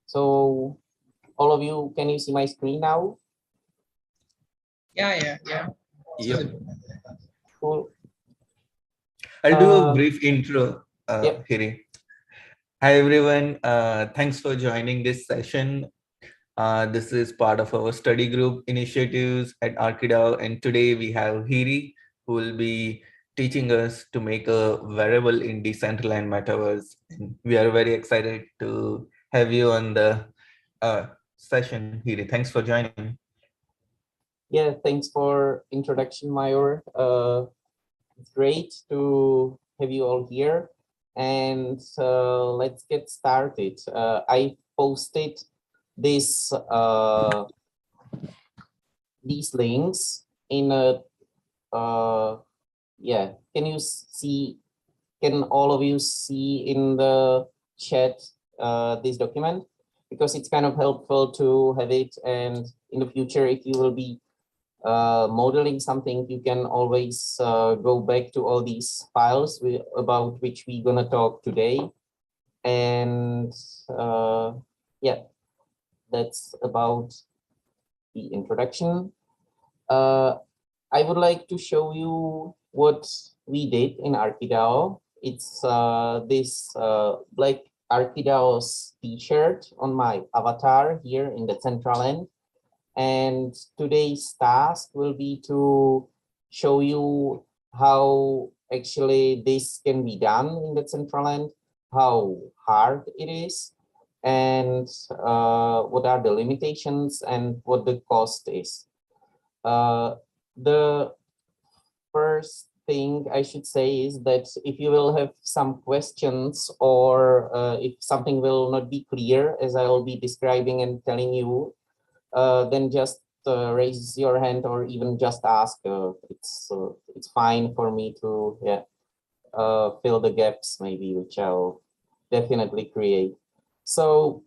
So all of you, can you see my screen now? Yeah. Yep. Cool. I'll do a brief intro, Yep. Hiri. Hi, everyone. Thanks for joining this session. This is part of our study group initiatives at Arkidao, and today we have Hiri, who will be teaching us to make a wearable in Decentraland metaverse. We are very excited to have you on the session, Hiri. Thanks for joining. Yeah, thanks for introduction, Mayor. It's great to have you all here. And let's get started. I posted this these links in a yeah. Can all of you see in the chat this document? Because it's kind of helpful to have it, and in the future, if you will be modeling something, you can always go back to all these files about which we're gonna talk today. And yeah, that's about the introduction. I would like to show you what we did in Arkidao. It's this black Arkidao's t-shirt on my avatar here in the Decentraland. And today's task will be to show you how actually this can be done in the Decentraland, how hard it is, and what are the limitations and what the cost is. The first thing I should say is that if you will have some questions or if something will not be clear as I will be describing and telling you, then just raise your hand or even just ask. It's fine for me to fill the gaps maybe, which I'll definitely create. So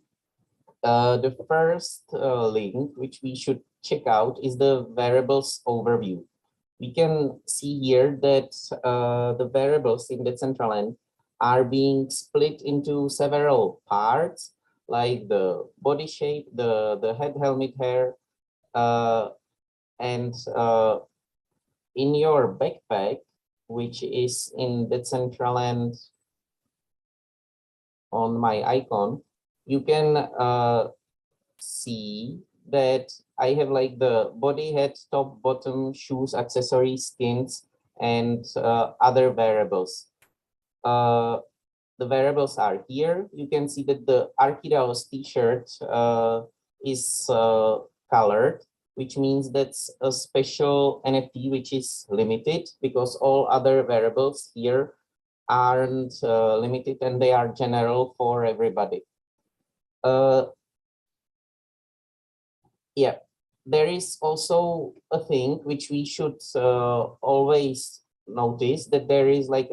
the first link which we should check out is the variables overview. We can see here that the variables in the Decentraland are being split into several parts, like the body shape, the head, helmet, hair, and in your backpack, which is in the Decentraland on my icon, you can see that I have like the body, head, top, bottom, shoes, accessories, skins, and other variables. The variables are here. You can see that the Arkidao's t-shirt is colored, which means that's a special NFT which is limited because all other variables here aren't limited and they are general for everybody. Yeah, there is also a thing which we should always notice, that there is like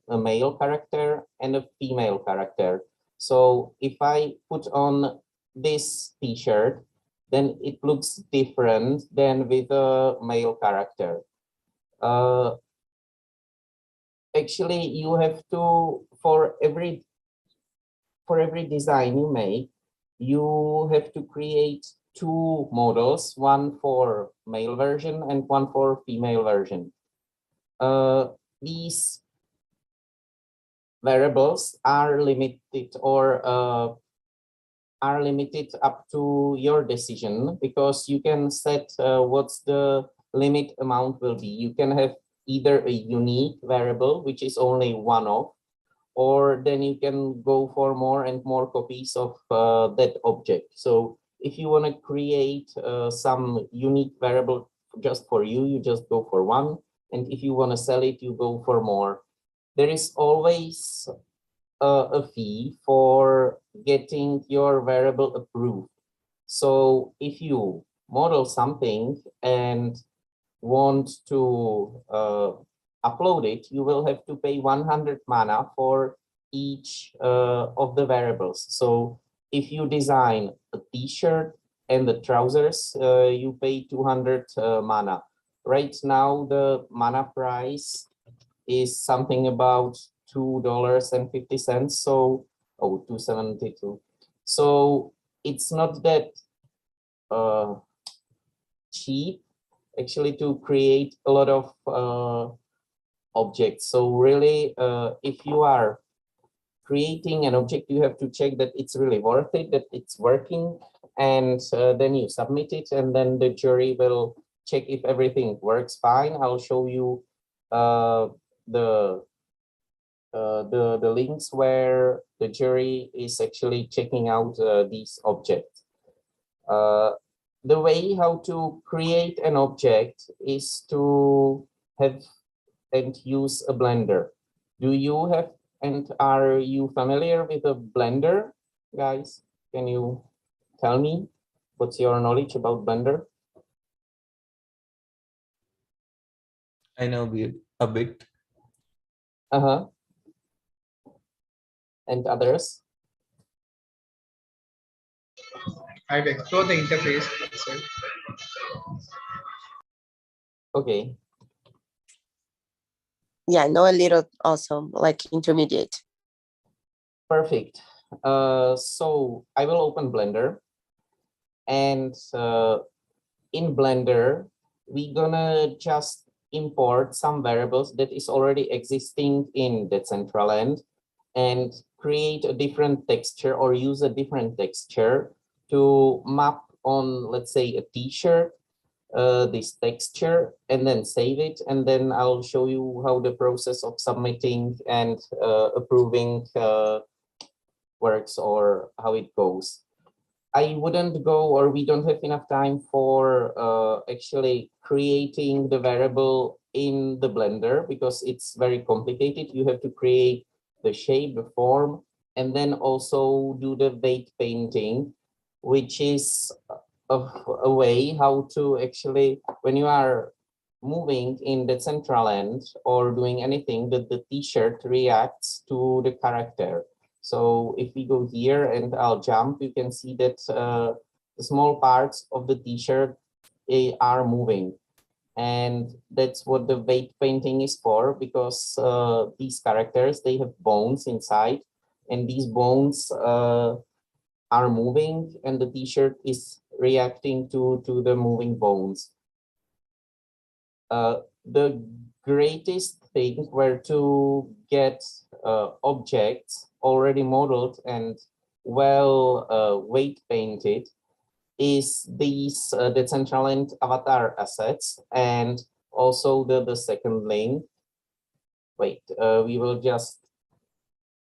a male character and a female character. So if I put on this t-shirt, then it looks different than with a male character. Actually, you have to, for every design you make, you have to create two models, one for male version and one for female version. These variables are limited or are limited up to your decision, because you can set what's the limit amount will be. You can have either a unique variable, which is only one-off, or then you can go for more and more copies of that object. So if you want to create some unique variable just for you, you just go for one. And if you want to sell it, you go for more. There is always a fee for getting your variable approved. So if you model something and want to upload it, you will have to pay 100 mana for each of the variables. So if you design a t-shirt and the trousers, you pay 200 mana. Right now, the mana price is something about $2.50. So, oh, 272. So it's not that cheap actually to create a lot of objects. So really, if you are creating an object, you have to check that it's really worth it, that it's working, and then you submit it, and then the jury will check if everything works fine. I'll show you the links where the jury is actually checking out these objects. The way how to create an object is to have and use a blender. Do you have and are you familiar with a blender, guys? Can you tell me what's your knowledge about blender? I know a bit. Uh-huh. And others? I've explored the interface. So Okay. Yeah, I know a little also, like intermediate. Perfect. So I will open Blender, and in Blender, we're gonna just import some variables that is already existing in Decentraland and create a different texture or use a different texture to map on, let's say, a t-shirt, this texture, and then save it. And then I'll show you how the process of submitting and approving works or how it goes. I wouldn't go, or we don't have enough time for actually creating the variable in the Blender because it's very complicated. You have to create the shape, the form, and then also do the weight painting, which is a way how to actually, when you are moving in the Decentraland or doing anything, that the t-shirt reacts to the character. So if we go here and I'll jump, you can see that the small parts of the t-shirt are moving. And that's what the weight painting is for, because these characters, they have bones inside, and these bones are moving, and the t-shirt is reacting to the moving bones. The greatest thing where to get objects already modeled and well weight painted is these Decentraland avatar assets, and also the second link. Wait, we will just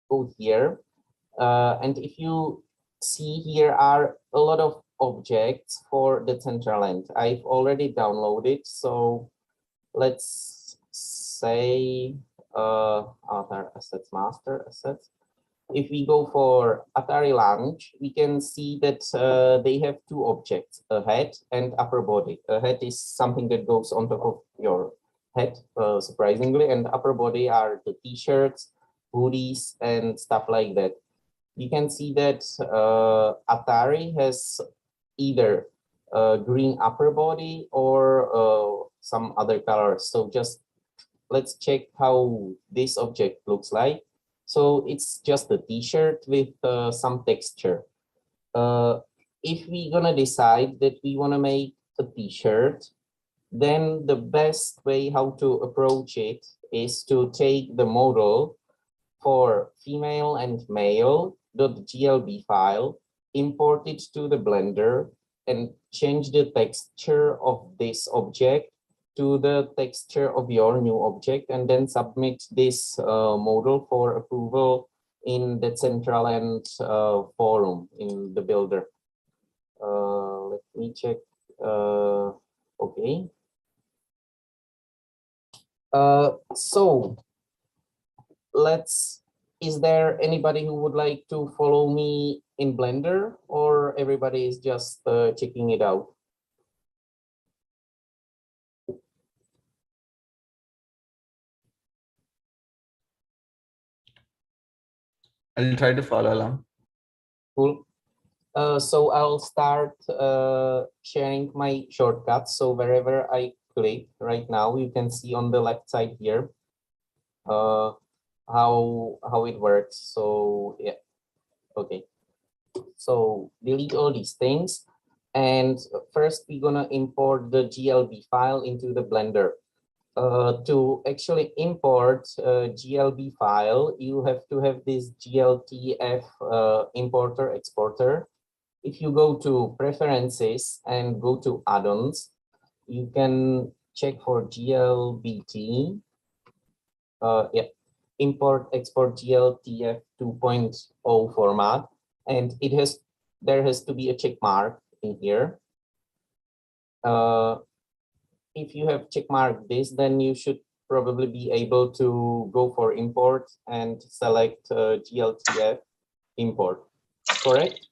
go here. And if you see, here are a lot of objects for Decentraland. I've already downloaded, so let's say avatar assets, master assets. If we go for Atari Lounge, we can see that they have two objects, a head and upper body. A head is something that goes on top of your head, surprisingly, and upper body are the t-shirts, hoodies, and stuff like that. You can see that Atari has either green upper body or some other colors. So just let's check how this object looks like. So it's just a t-shirt with some texture. If we're gonna decide that we wanna make a t-shirt, then the best way how to approach it is to take the model for female and male.glb file, import it to the Blender, and change the texture of this object to the texture of your new object, and then submit this model for approval in the Decentraland forum in the builder. Let me check. Okay. So is there anybody who would like to follow me in Blender, or everybody is just checking it out? I'll try to follow along. Cool. So I'll start sharing my shortcuts. So wherever I click right now, you can see on the left side here how it works. So yeah, okay. So delete all these things. And first we're gonna import the GLB file into the Blender. To actually import GLB file, you have to have this GLTF importer exporter. If you go to preferences and go to add-ons, you can check for GLBT. Yeah, import export GLTF 2.0 format, and there has to be a check mark in here. If you have check mark this, then you should probably be able to go for import and select GLTF import. Correct?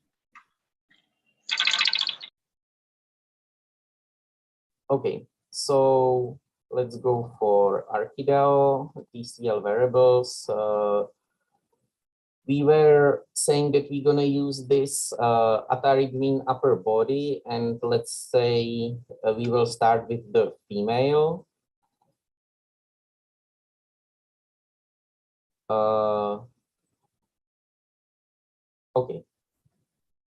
Okay, so let's go for ArchiDAO, TCL variables. We were saying that we're gonna use this Atari green upper body, and let's say we will start with the female. Okay,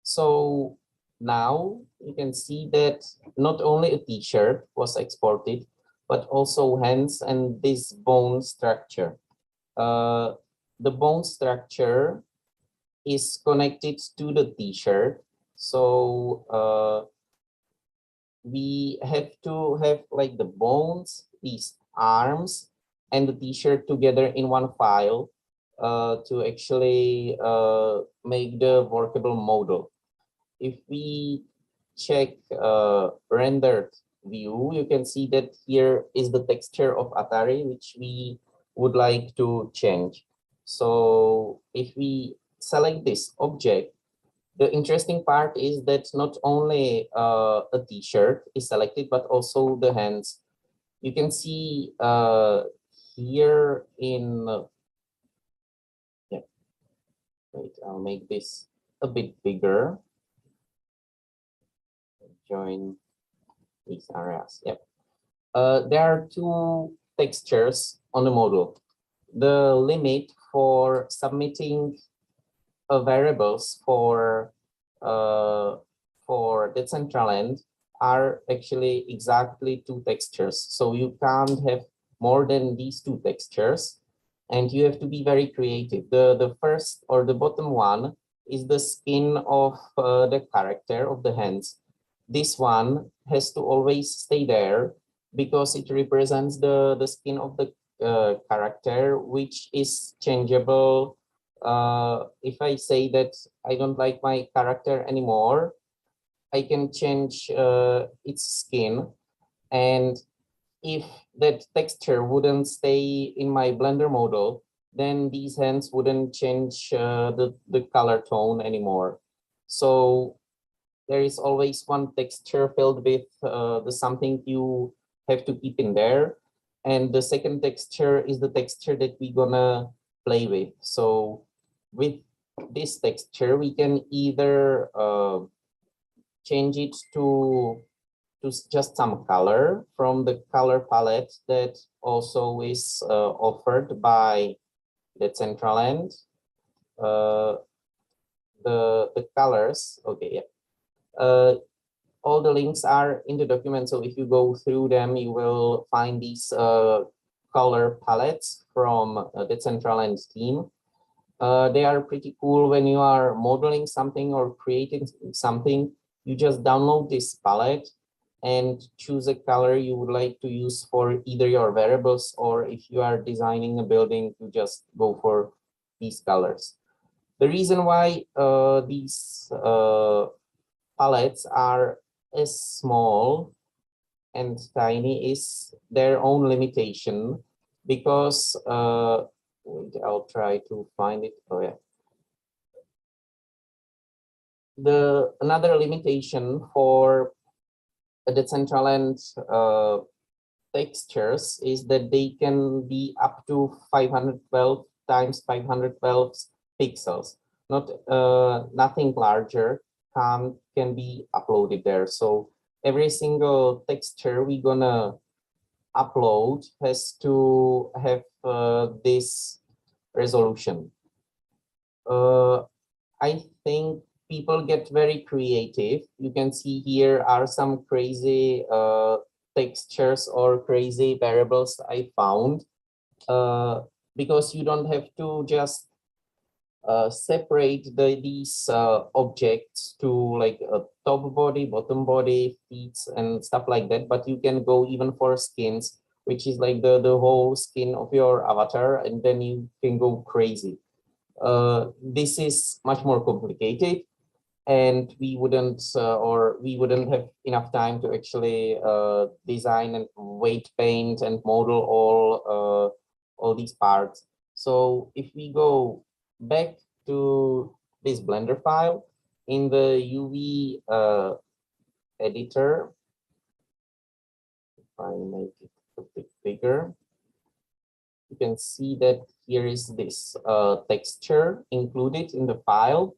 so now you can see that not only a t-shirt was exported, but also hands and this bone structure. The bone structure is connected to the t-shirt. So we have to have like the bones, these arms, and the t-shirt together in one file to actually make the workable model. If we check rendered view, you can see that here is the texture of Atari, which we would like to change. So if we select this object, the interesting part is that not only a t-shirt is selected, but also the hands. You can see here in, yeah, wait, I'll make this a bit bigger. Join these areas. Yep. There are two textures on the model. The limit for submitting variables for Decentraland are actually exactly two textures. So you can't have more than these two textures, and you have to be very creative. The first or the bottom one is the skin of the character of the hands. This one has to always stay there because it represents the skin of the character, which is changeable. If I say that I don't like my character anymore, I can change its skin. And if that texture wouldn't stay in my Blender model, then these hands wouldn't change the color tone anymore. So there is always one texture filled with the something you have to keep in there. And the second texture is the texture that we're gonna play with. So with this texture, we can either change it to just some color from the color palette that also is offered by Decentraland. The colors, okay, yeah. All the links are in the document, so if you go through them, you will find these color palettes from Decentraland team. They are pretty cool when you are modeling something or creating something. You just download this palette and choose a color you would like to use for either your variables, or if you are designing a building, you just go for these colors. The reason why these palettes are as small and tiny is their own limitation, because wait, I'll try to find it. Oh yeah. Another limitation for the Decentraland textures is that they can be up to 512 times 512 pixels. Not nothing larger can be uploaded there. So every single texture we're gonna upload has to have this resolution. I think people get very creative. You can see here are some crazy textures or crazy variables I found, because you don't have to just separate these objects to like a top body, bottom body, feet, and stuff like that. But you can go even for skins, which is like the whole skin of your avatar, and then you can go crazy. This is much more complicated, and we wouldn't have enough time to actually design and weight paint and model all these parts. So if we go back to this Blender file in the UV editor, if I make it a bit bigger, you can see that here is this texture included in the file,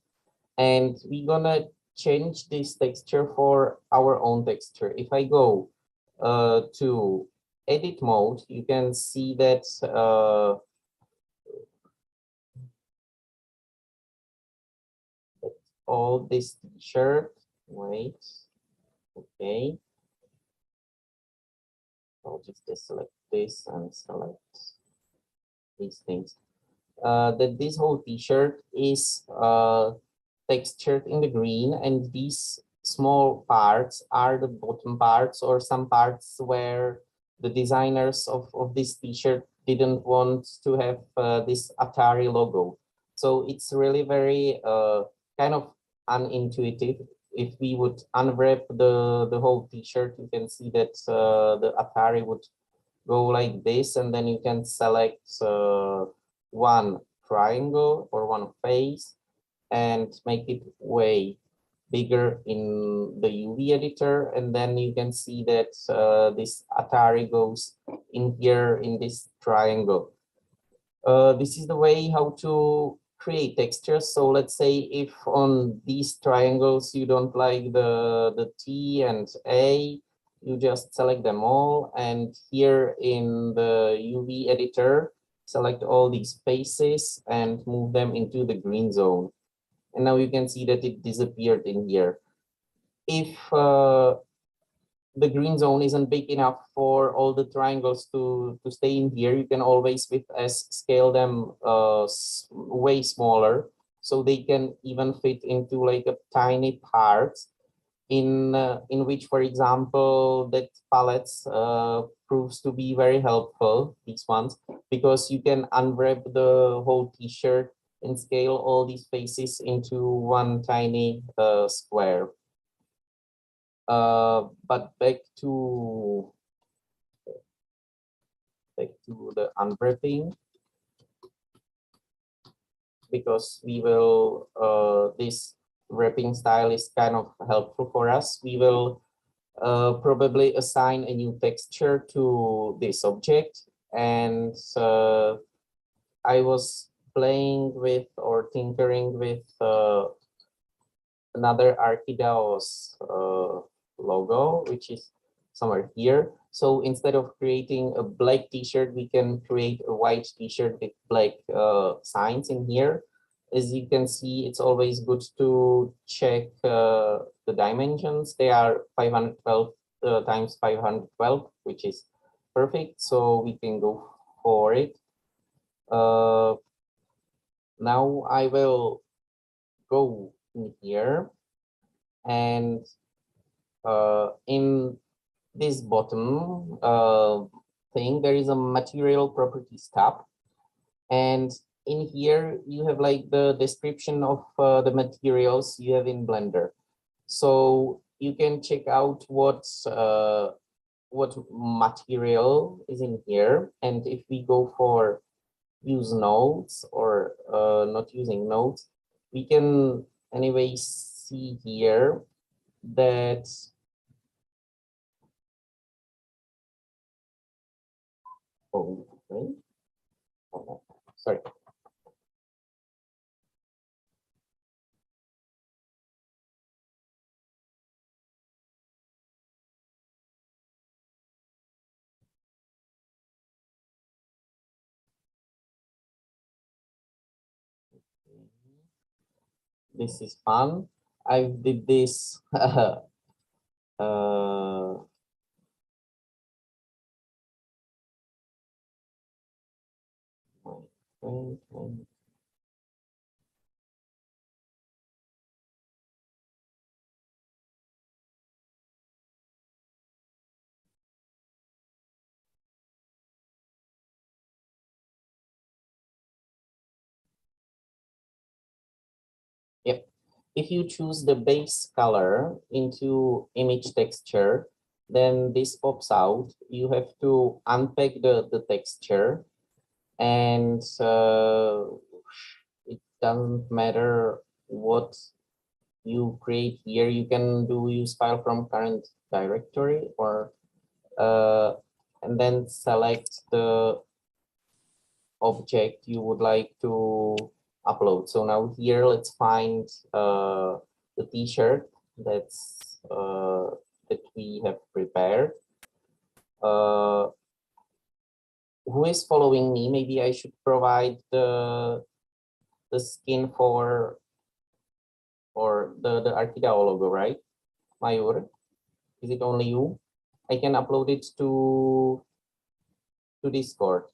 and we're gonna change this texture for our own texture. If I go to edit mode, you can see that all this t-shirt, wait, okay. I'll just select this and select these things. That this whole t-shirt is textured in the green, and these small parts are the bottom parts, or some parts where the designers of this t-shirt didn't want to have this Atari logo. So it's really very kind of unintuitive. If we would unwrap the whole t-shirt, you can see that the Atari would go like this, and then you can select one triangle or one face and make it way bigger in the UV editor, and then you can see that this Atari goes in here in this triangle. This is the way how to create textures. So let's say if on these triangles you don't like the T and A, you just select them all, and here in the UV editor, select all these faces and move them into the green zone. And now you can see that it disappeared in here. If the green zone isn't big enough for all the triangles to stay in here, you can always with S scale them way smaller, so they can even fit into like a tiny parts in which, for example, that palettes proves to be very helpful, these ones, because you can unwrap the whole t-shirt and scale all these faces into one tiny square. But back to the unwrapping, because we will this wrapping style is kind of helpful for us. We will probably assign a new texture to this object, and I was playing with or tinkering with another ArchiDAO's logo, which is somewhere here. So instead of creating a black t-shirt, we can create a white t-shirt with black signs in here. As you can see, it's always good to check the dimensions. They are 512 times 512, which is perfect. So we can go for it. Now I will go in here, and in this bottom thing, there is a material properties tab, and in here you have like the description of the materials you have in Blender. So you can check out what material is in here, and if we go for use nodes or not using nodes, we can anyway see here that okay. Oh, sorry. This is fun. I did this. Wait. Yep. If you choose the base color into image texture, then this pops out. You have to unpack the texture, and it doesn't matter what you create here. You can use file from current directory, or and then select the object you would like to upload. So now here, let's find the t-shirt that we have prepared. Who is following me? Maybe I should provide the skin for the Arkidao logo, right? Mayur, is it only you? I can upload it to Discord.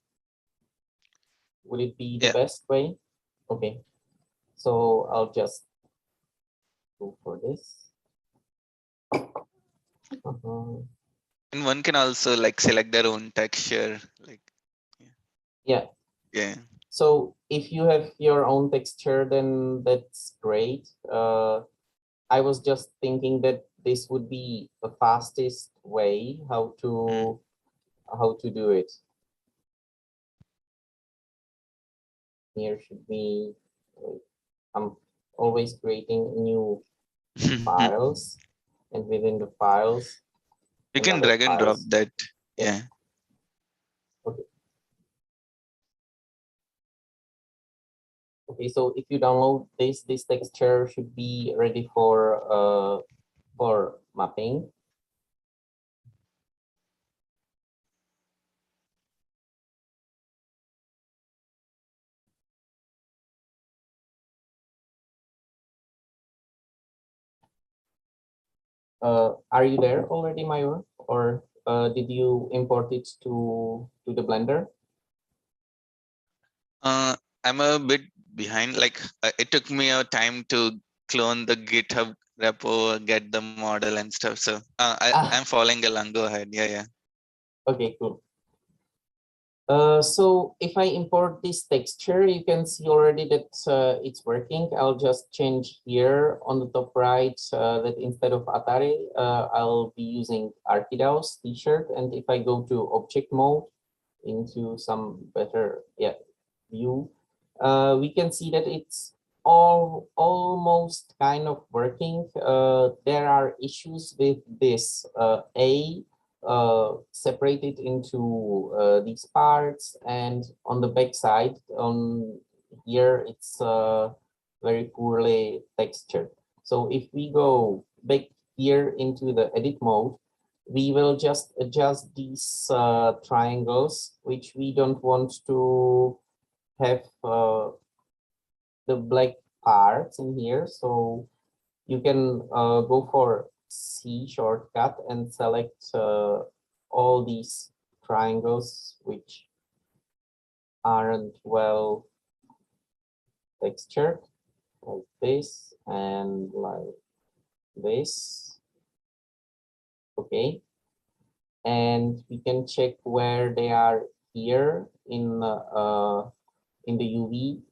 Will it be the best way? Okay, so I'll just go for this. And one can also like select their own texture, like yeah. So if you have your own texture, then that's great. I was just thinking that this would be the fastest way how to do it. Here should be, I'm always creating new files, and within the files you can drag and drop that. Yeah. Okay. Okay, so if you download this texture should be ready for mapping. Are you there already, Mayur? Or did you import it to the Blender? I'm a bit behind. Like it took me a time to clone the GitHub repo, get the model and stuff. So I'm following along. Go ahead. Yeah. Okay, cool. So if I import this texture, you can see already that it's working. I'll just change here on the top right that instead of Atari, I'll be using Arkidao's t-shirt. And if I go to object mode into some better view, we can see that it's almost kind of working. There are issues with this separated into these parts, and on the back side on here it's very poorly textured. So if we go back here into the edit mode, we will just adjust these triangles, which we don't want to have the black parts in here. So you can go for C shortcut and select all these triangles which aren't well textured, like this and like this. Okay, and we can check where they are here in the UV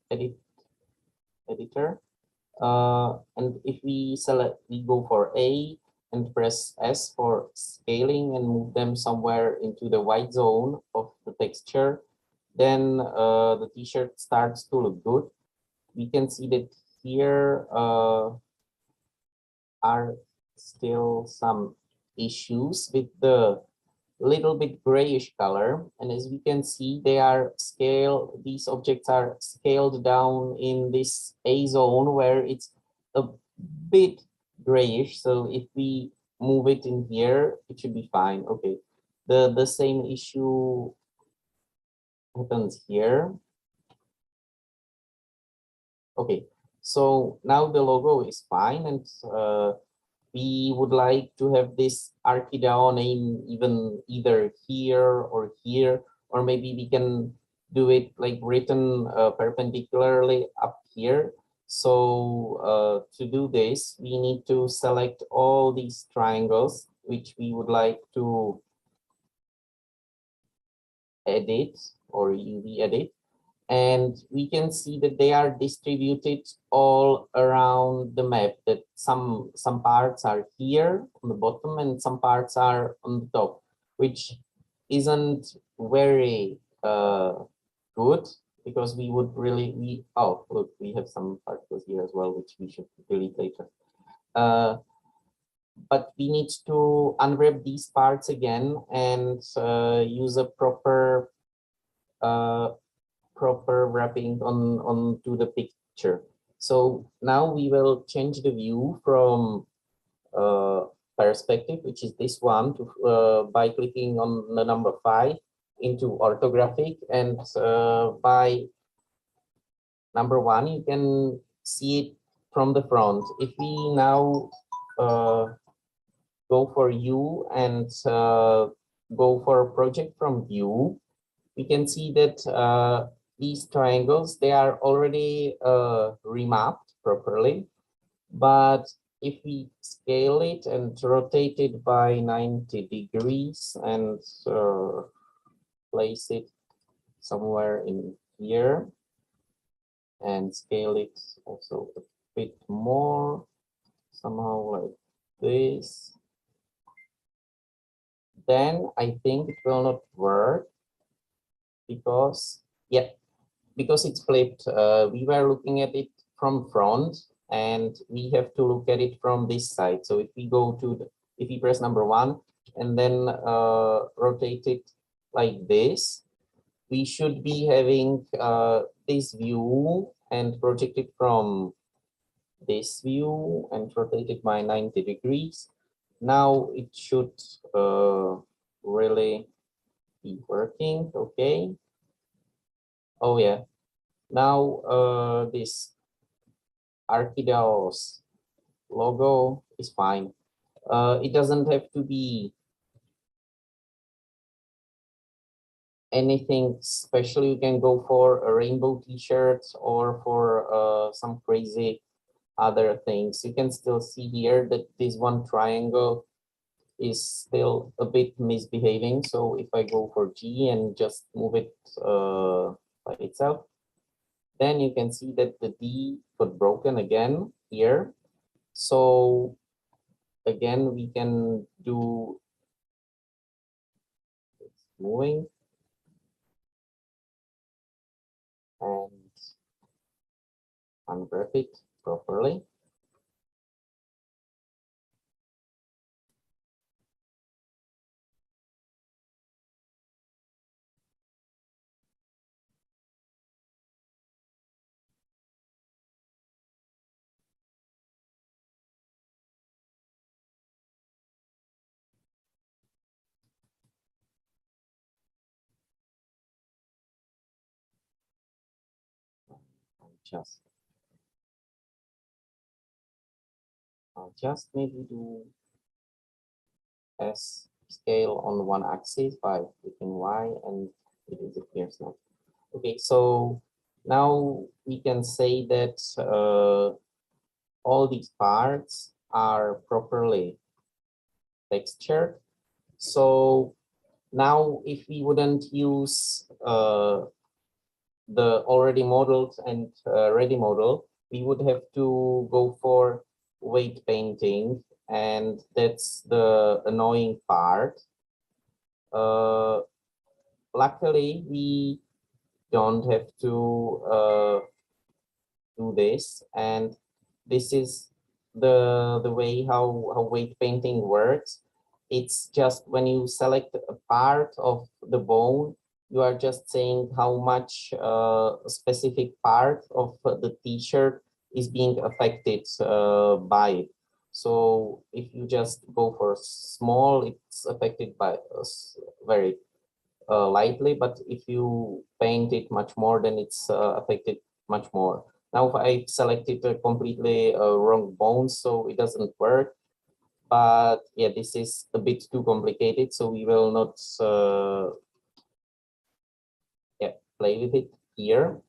editor. And if we go for A and press S for scaling and move them somewhere into the white zone of the texture, then the t-shirt starts to look good. We can see that here are still some issues with the little bit grayish color, and as we can see, these objects are scaled down in this A zone where it's a bit grayish. So if we move it in here, it should be fine. Okay, the same issue happens here. Okay, So now the logo is fine, and we would like to have this ArchiDAO name even either here or here, or maybe we can do it like written perpendicularly up here. So to do this, we need to select all these triangles which we would like to edit or UV edit. And we can see that they are distributed all around the map, that some parts are here on the bottom and some parts are on the top, which isn't very good, because we would really, oh, look, we have some particles here as well, which we should delete later. But we need to unwrap these parts again and use a proper wrapping onto the picture. So now we will change the view from perspective, which is this one, to by clicking on the number 5 into orthographic, and by number 1 you can see it from the front. If we now go for U and go for project from view, we can see that these triangles, they are already remapped properly. But if we scale it and rotate it by 90 degrees and place it somewhere in here and scale it also a bit more, somehow like this, then I think it will not work, because because it's flipped. We were looking at it from front, and we have to look at it from this side. So if we go to if we press number 1 and then rotate it like this, we should be having this view and project it from this view and rotate it by 90 degrees. Now it should really be working. Okay. Oh yeah. Now this ArchiDAO's logo is fine. It doesn't have to be anything special. You can go for a rainbow t-shirt or for some crazy other things. You can still see here that this one triangle is still a bit misbehaving. So if I go for G and just move it by itself, then you can see that the D got broken again here. So again, we can do moving and unwrap it properly. I'll just maybe do S scale on one axis by clicking Y, and it disappears now. Okay, so now we can say that all these parts are properly textured. So now if we wouldn't use the already modeled and ready model, we would have to go for weight painting, and that's the annoying part. Luckily, we don't have to do this, and this is the way how weight painting works. It's just when you select a part of the bone, you are just saying how much a specific part of the t-shirt is being affected by it. So if you just go for small, it's affected by very lightly, but if you paint it much more, then it's affected much more. Now I've selected a completely wrong bone, so it doesn't work. But yeah, this is a bit too complicated, so we will not play with it here.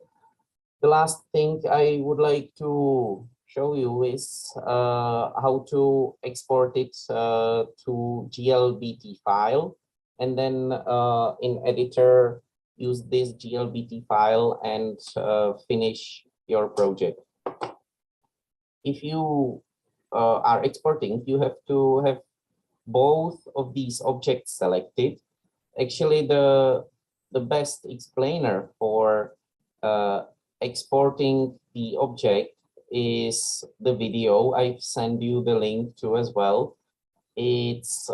The last thing I would like to show you is how to export it to GLBT file, and then in editor use this GLBT file and finish your project. If you are exporting, you have to have both of these objects selected. Actually, the best explainer for exporting the object is the video I've sent you the link to as well. It's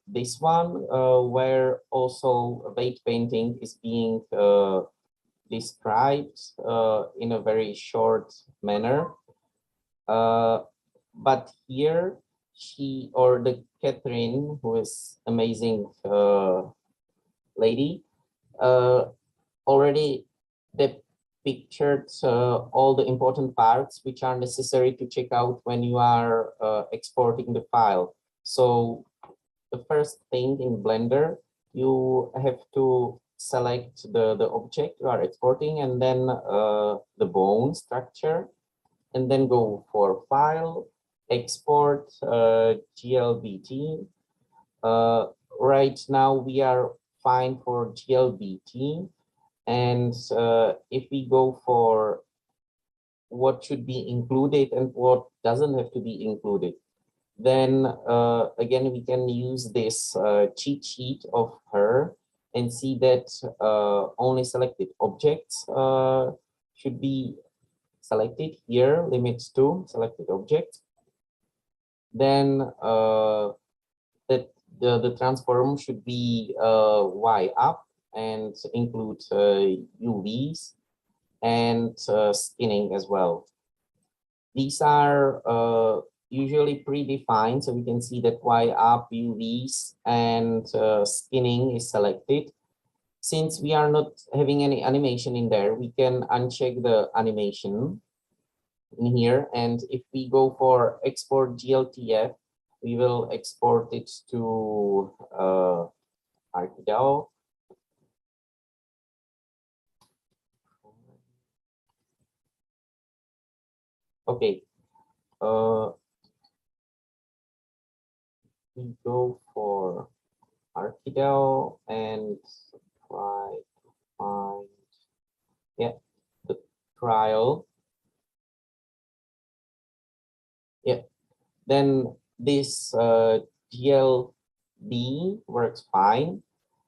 this one where also weight painting is being described in a very short manner. But here she, or the Catherine, who is amazing lady, already pictured all the important parts which are necessary to check out when you are exporting the file. So the first thing in Blender, you have to select the object you are exporting, and then the bone structure, and then go for File, Export, GLBT. Right now we are fine for GLBT. And if we go for what should be included and what doesn't have to be included, then again, we can use this cheat sheet of her and see that only selected objects should be selected here, limits to selected objects. Then that the transform should be Y up and include UVs and skinning as well. These are usually predefined, so we can see that Y up, UVs, and skinning is selected. Since we are not having any animation in there, we can uncheck the animation in here. And if we go for export GLTF, we will export it to Archidao. Okay, we go for Archidao and try to find, yeah, the trial. Yeah, then this GLB works fine.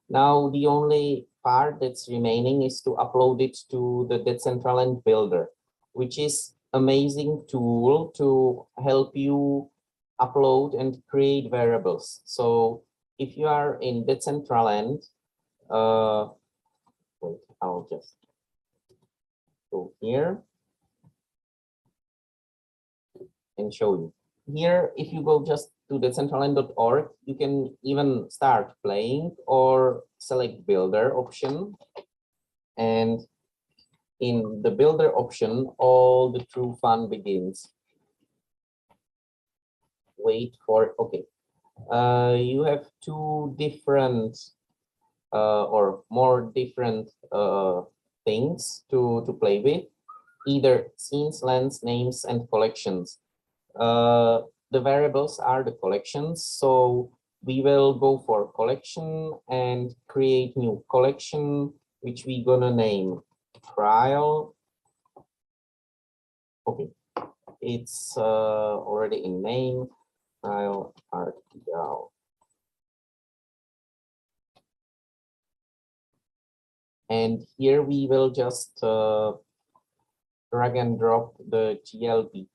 Now the only part that's remaining is to upload it to the Decentraland builder, which is amazing tool to help you upload and create variables. So if you are in Decentraland, wait, I'll just go here and show you. Here, if you go just to decentraland.org, you can even start playing or select builder option. And in the builder option, all the true fun begins. Wait for, okay. You have two different or more different things to play with, either scenes, lands, names, and collections. The variables are the collections, so we will go for collection and create new collection, which we gonna name trial. Okay, it's already in name, trial RTL. And here we will just drag and drop the GLB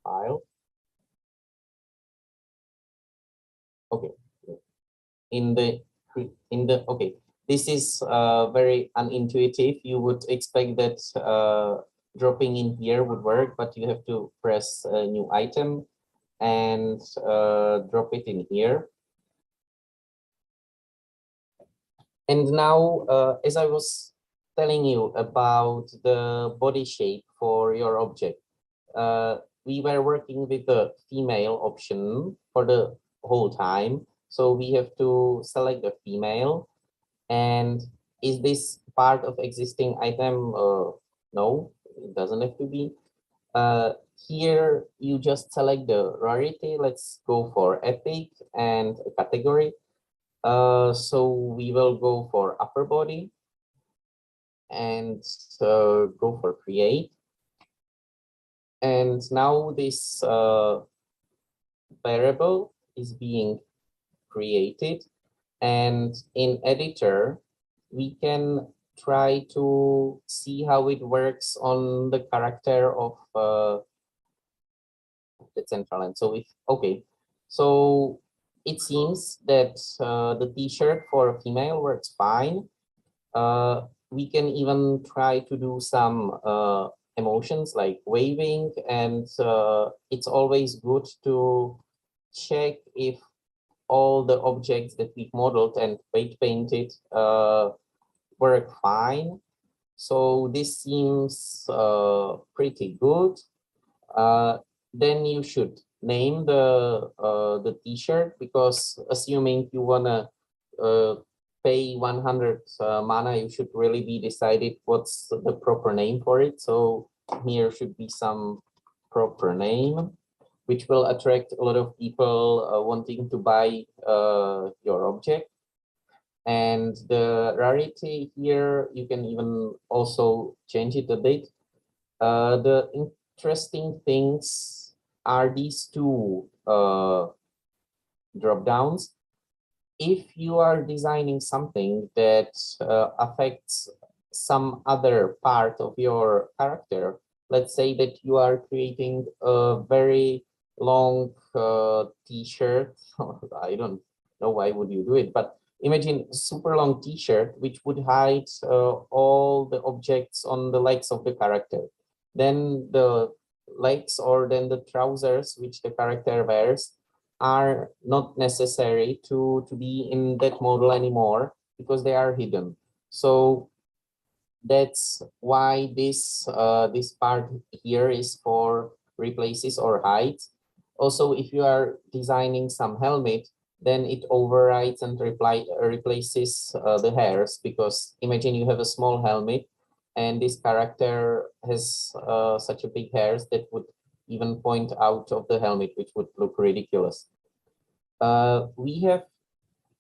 file. Okay, okay, this is very unintuitive. You would expect that dropping in here would work, but you have to press a new item and drop it in here. And now, as I was telling you about the body shape for your object. We were working with the female option for the whole time. So we have to select the female. And is this part of existing item? No, it doesn't have to be. Here you just select the rarity. Let's go for epic and a category. So we will go for upper body and go for create. And now this variable is being created, and in editor we can try to see how it works on the character of Decentraland. So if okay, so it seems that the t-shirt for a female works fine. We can even try to do some emotions like waving, and it's always good to check if all the objects that we've modeled and weight painted work fine. So this seems pretty good. Then you should name the t-shirt, because assuming you wanna pay 100 mana, you should really be decided what's the proper name for it. So here should be some proper name, which will attract a lot of people wanting to buy your object. And the rarity here, you can even also change it a bit. The interesting things are these two drop downs. If you are designing something that affects some other part of your character, let's say that you are creating a very long t-shirt. I don't know why would you do it, but imagine a super long t-shirt which would hide all the objects on the legs of the character. Then the legs, or then the trousers which the character wears, are not necessary to be in that model anymore because they are hidden. So that's why this this part here is for replaces or hides. Also, if you are designing some helmet, then it overrides and replaces the hairs, because imagine you have a small helmet and this character has such a big hairs that would even point out of the helmet, which would look ridiculous. We have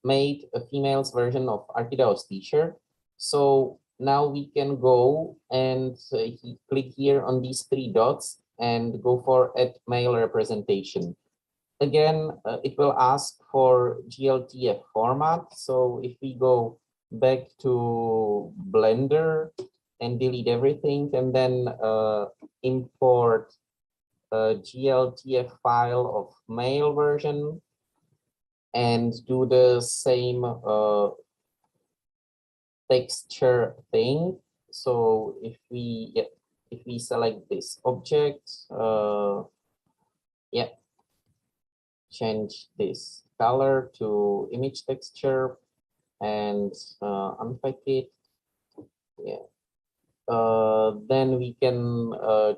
made a female's version of Arkidao's t-shirt. So now we can go and click here on these three dots and go for add male representation. Again, it will ask for GLTF format. So if we go back to Blender and delete everything, and then import a GLTF file of male version and do the same texture thing. So if we select this object, change this color to image texture and unpack it. Then we can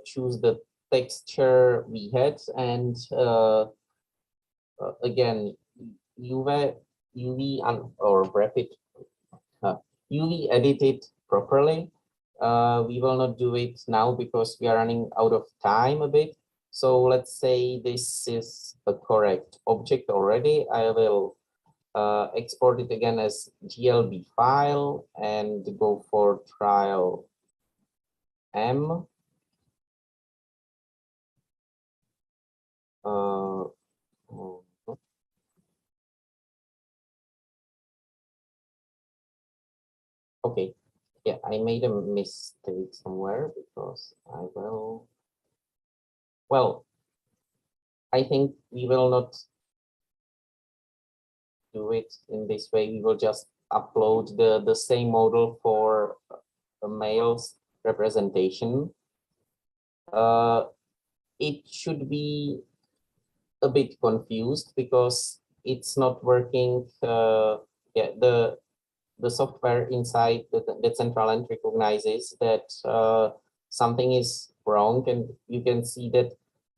choose the texture we had, and again, UV or rapid UV edit it properly. We will not do it now because we are running out of time a bit. So let's say this is a correct object already. I will export it again as GLB file and go for trial M. Okay, yeah, I made a mistake somewhere because I will, well, I think we will not do it in this way. We will just upload the same model for a male's representation. It should be a bit confused because it's not working. Yeah, the software inside the Decentraland recognizes that something is wrong, and you can see that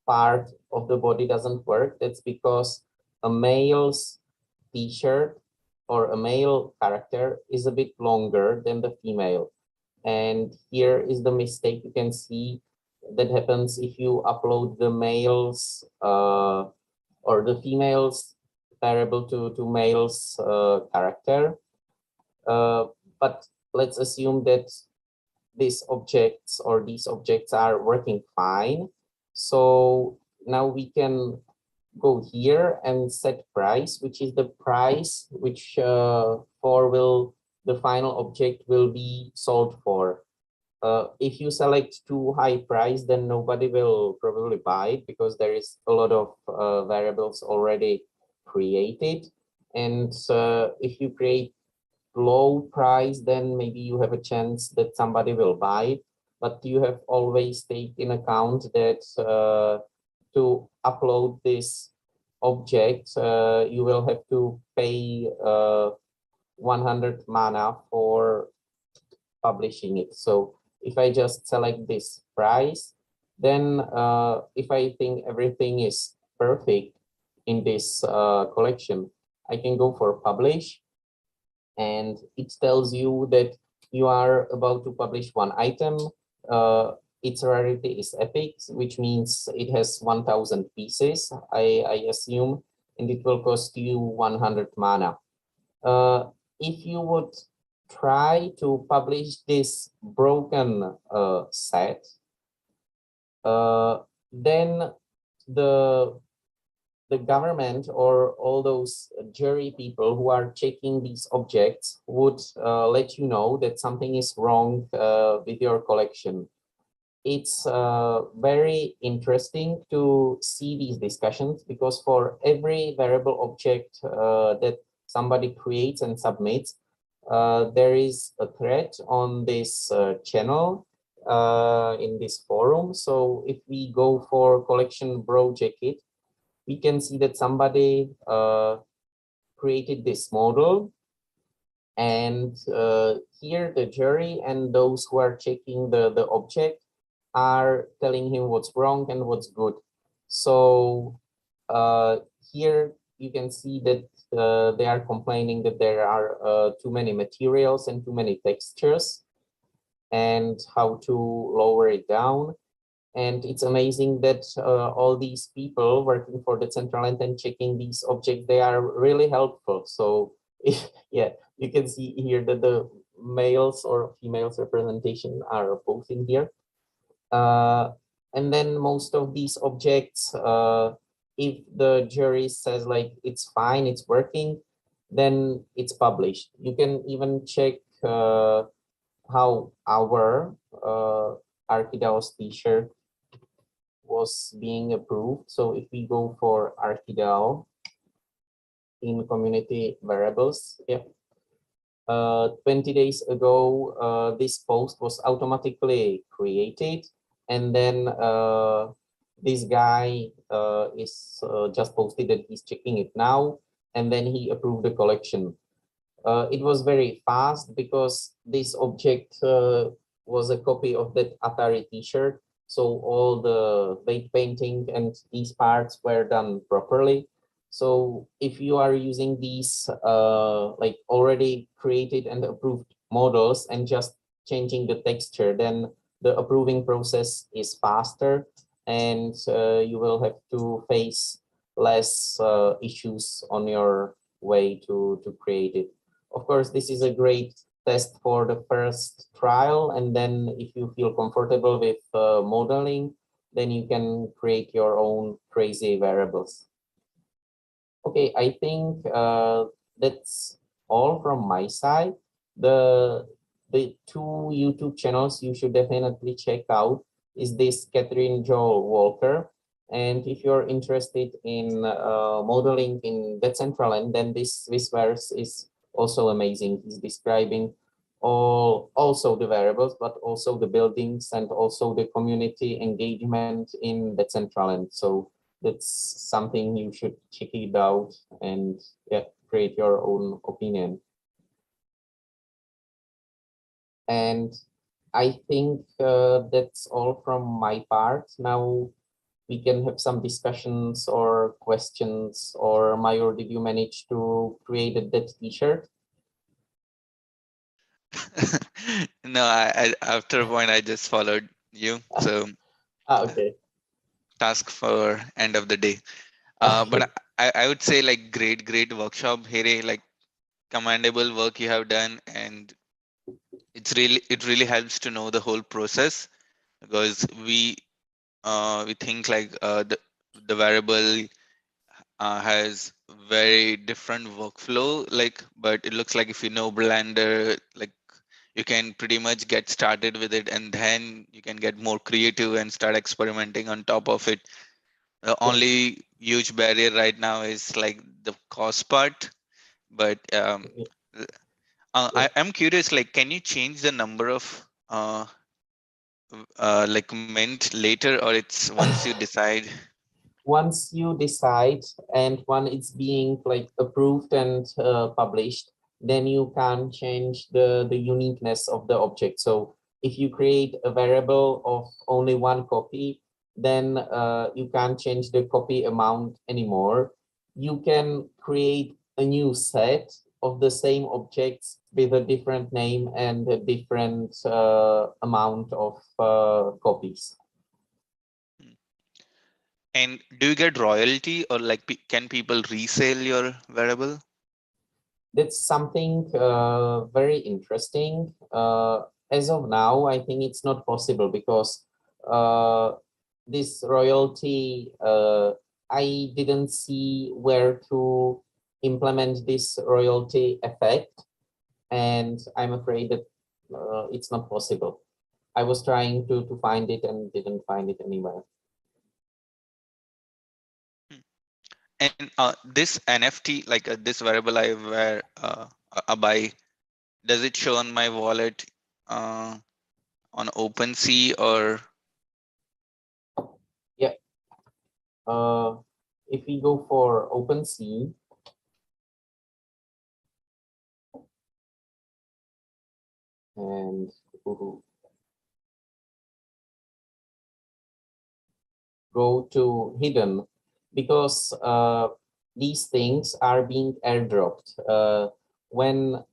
part of the body doesn't work. That's because a male's t-shirt or a male character is a bit longer than the female. And here is the mistake you can see that happens if you upload the male's or the female's variable to male's character. But let's assume that these objects are working fine. So now we can go here and set price, which is the price which the final object will be sold for. If you select too high price, then nobody will probably buy it because there is a lot of variables already created. And if you create low price, then maybe you have a chance that somebody will buy it. But you have always take in account that to upload this object, you will have to pay 100 mana for publishing it. So if I just select this price, then if I think everything is perfect in this collection, I can go for publish, and it tells you that you are about to publish one item. Its rarity is epic, which means it has 1000 pieces, I assume, and it will cost you 100 mana. If you would try to publish this broken set, then the government or all those jury people who are checking these objects would let you know that something is wrong with your collection. It's very interesting to see these discussions because for every variable object that somebody creates and submits, there is a thread on this channel in this forum. So if we go for collection bro jacket, we can see that somebody created this model, and here the jury and those who are checking the object are telling him what's wrong and what's good. So here you can see that they are complaining that there are too many materials and too many textures and how to lower it down. And it's amazing that all these people working for the Decentraland and checking these objects, they are really helpful. So yeah, you can see here that the males or females representation are both in here. And then most of these objects, if the jury says like it's fine, it's working, then it's published. You can even check how our Archidao's t-shirt was being approved. So if we go for Archidao in community variables, yeah. 20 days ago, this post was automatically created, and then this guy is just posted that he's checking it now, and then he approved the collection. It was very fast because this object was a copy of that Atari t-shirt, so all the weight painting and these parts were done properly. So if you are using these like already created and approved models and just changing the texture, then the approving process is faster, and you will have to face less issues on your way to create it. Of course, this is a great test for the first trial, and then if you feel comfortable with modeling, then you can create your own crazy variables. Okay, I think that's all from my side. The two YouTube channels you should definitely check out is this Catherine Joel Walker, and if you're interested in modeling in Decentraland, then this Visverse is also amazing. He's describing also the variables, but also the buildings and also the community engagement in Decentraland. So that's something you should check it out and yeah, create your own opinion. And I think that's all from my part. Now we can have some discussions or questions. Or Mayor, did you manage to create that t-shirt? No, after a point I just followed you. So Okay. task for end of the day. Okay. But I would say like great workshop, Here, like commendable work you have done, and it really helps to know the whole process, because we think like the variable has very different workflow, like, but it looks like if you know Blender, like you can pretty much get started with it, and then you can get more creative and start experimenting on top of it. The only huge barrier right now is like the cost part, but I'm curious, like, can you change the number of like mint later, or it's once you decide? Once you decide and when it's being like approved and published, then you can change the uniqueness of the object. So if you create a variable of only one copy, then you can't change the copy amount anymore. You can create a new set of the same objects with a different name and a different amount of copies. And do you get royalty, or like can people resell your variable? That's something very interesting. As of now, I think it's not possible because this royalty, I didn't see where to implement this royalty effect, and I'm afraid that it's not possible. I was trying to find it and didn't find it anywhere. And this NFT, like this variable I wear a buy, does it show on my wallet on OpenSea, or? Yeah. If we go for OpenSea, and go to hidden, because these things are being airdropped. When